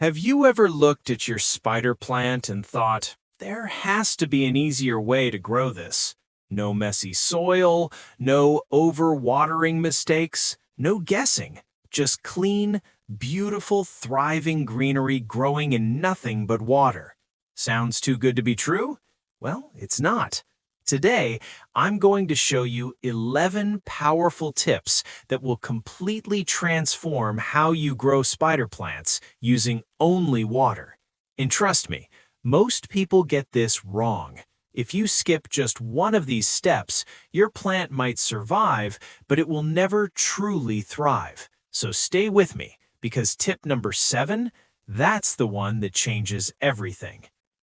Have you ever looked at your spider plant and thought, there has to be an easier way to grow this? No messy soil, no over-watering mistakes, no guessing. Just clean, beautiful, thriving greenery growing in nothing but water. Sounds too good to be true? Well, it's not. Today, I'm going to show you 11 powerful tips that will completely transform how you grow spider plants using only water. And trust me, most people get this wrong. If you skip just one of these steps, your plant might survive, but it will never truly thrive. So stay with me, because tip number 7, that's the one that changes everything.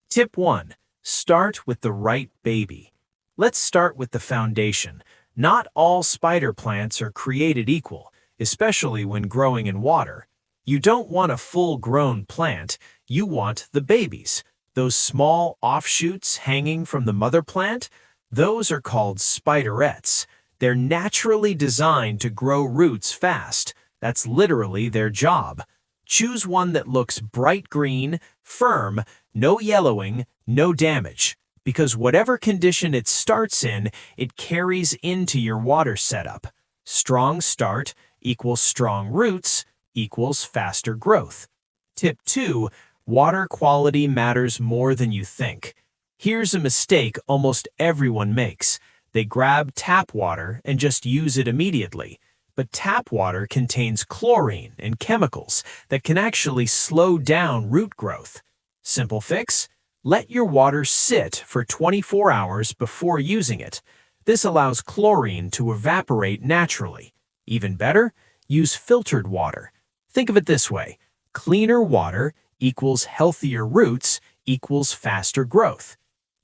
Tip 1. Start with the right baby. Let's start with the foundation. Not all spider plants are created equal, especially when growing in water. You don't want a full-grown plant, you want the babies. Those small offshoots hanging from the mother plant, those are called spiderets. They're naturally designed to grow roots fast. That's literally their job. Choose one that looks bright green, firm, no yellowing, no damage. Because whatever condition it starts in, it carries into your water setup. Strong start equals strong roots equals faster growth. Tip 2. Water quality matters more than you think. Here's a mistake almost everyone makes. They grab tap water and just use it immediately. But tap water contains chlorine and chemicals that can actually slow down root growth. Simple fix? Let your water sit for 24 hours before using it. This allows chlorine to evaporate naturally. Even better, use filtered water. Think of it this way: cleaner water equals healthier roots equals faster growth.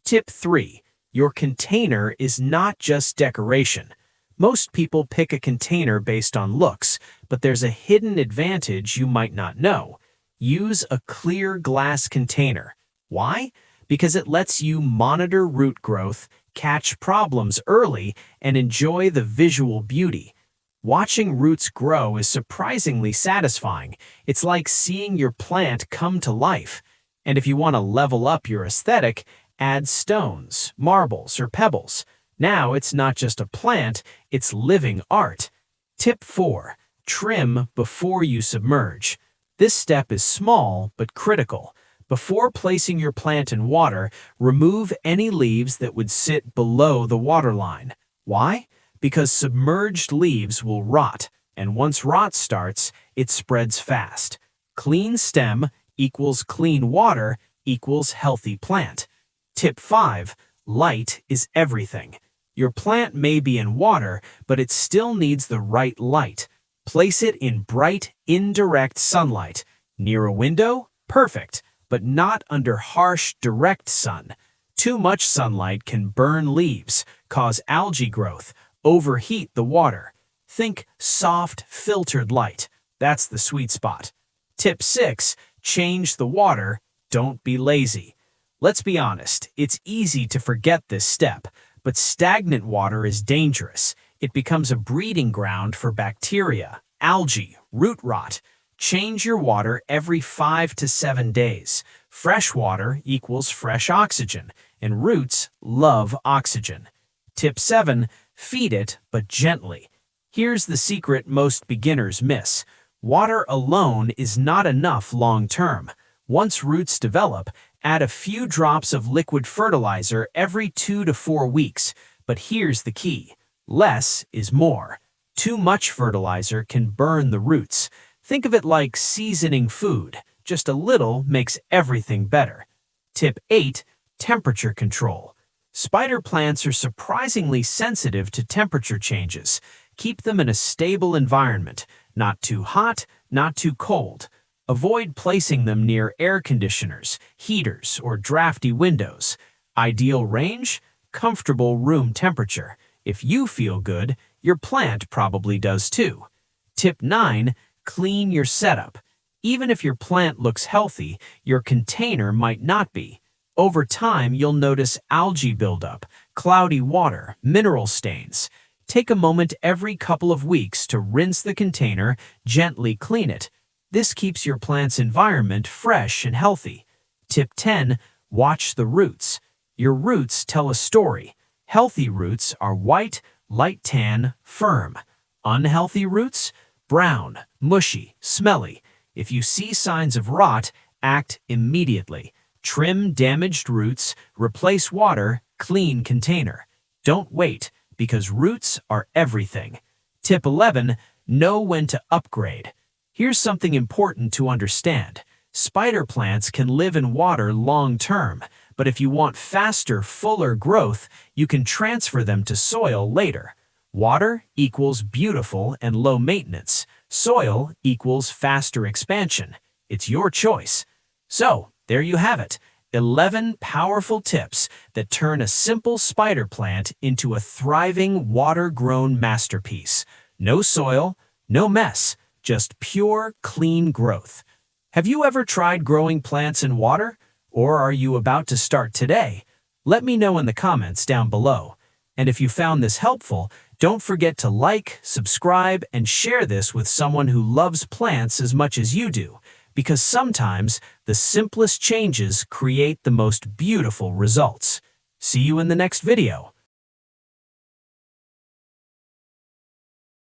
Tip 3. Your container is not just decoration. Most people pick a container based on looks, but there's a hidden advantage you might not know. Use a clear glass container. Why? Because it lets you monitor root growth, catch problems early, and enjoy the visual beauty. Watching roots grow is surprisingly satisfying. It's like seeing your plant come to life. And if you want to level up your aesthetic, add stones, marbles, or pebbles. Now it's not just a plant, it's living art. Tip 4. Trim before you submerge. This step is small but critical. Before placing your plant in water, remove any leaves that would sit below the waterline. Why? Because submerged leaves will rot, and once rot starts, it spreads fast. Clean stem equals clean water equals healthy plant. Tip 5. Light is everything. Your plant may be in water, but it still needs the right light. Place it in bright, indirect sunlight. Near a window? Perfect. But not under harsh, direct sun. Too much sunlight can burn leaves, cause algae growth, overheat the water. Think soft, filtered light. That's the sweet spot. Tip 6. Change the water. Don't be lazy. Let's be honest, it's easy to forget this step, but stagnant water is dangerous. It becomes a breeding ground for bacteria, algae, root rot. Change your water every 5 to 7 days. Fresh water equals fresh oxygen, and roots love oxygen. Tip 7. Feed it, but gently. Here's the secret most beginners miss. Water alone is not enough long-term. Once roots develop, add a few drops of liquid fertilizer every 2 to 4 weeks. But here's the key. Less is more. Too much fertilizer can burn the roots. Think of it like seasoning food. Just a little makes everything better. Tip 8. Temperature control. Spider plants are surprisingly sensitive to temperature changes. Keep them in a stable environment. Not too hot, not too cold. Avoid placing them near air conditioners, heaters, or drafty windows. Ideal range? Comfortable room temperature. If you feel good, your plant probably does too. Tip 9. Clean your setup. Even if your plant looks healthy, your container might not be. Over time, you'll notice algae buildup, cloudy water, mineral stains. Take a moment every couple of weeks to rinse the container, gently clean it. This keeps your plant's environment fresh and healthy. Tip 10. Watch the roots. Your roots tell a story. Healthy roots are white, light tan, firm. Unhealthy roots? Brown, mushy, smelly. If you see signs of rot, act immediately. Trim damaged roots, replace water, clean container. Don't wait, because roots are everything. Tip 11. Know when to upgrade. Here's something important to understand. Spider plants can live in water long term, but if you want faster, fuller growth, you can transfer them to soil later. Water equals beautiful and low maintenance. Soil equals faster expansion. It's your choice. So, there you have it. 11 powerful tips that turn a simple spider plant into a thriving, water-grown masterpiece. No soil, no mess, just pure, clean growth. Have you ever tried growing plants in water? Or are you about to start today? Let me know in the comments down below. And if you found this helpful, don't forget to like, subscribe, and share this with someone who loves plants as much as you do, because sometimes the simplest changes create the most beautiful results. See you in the next video.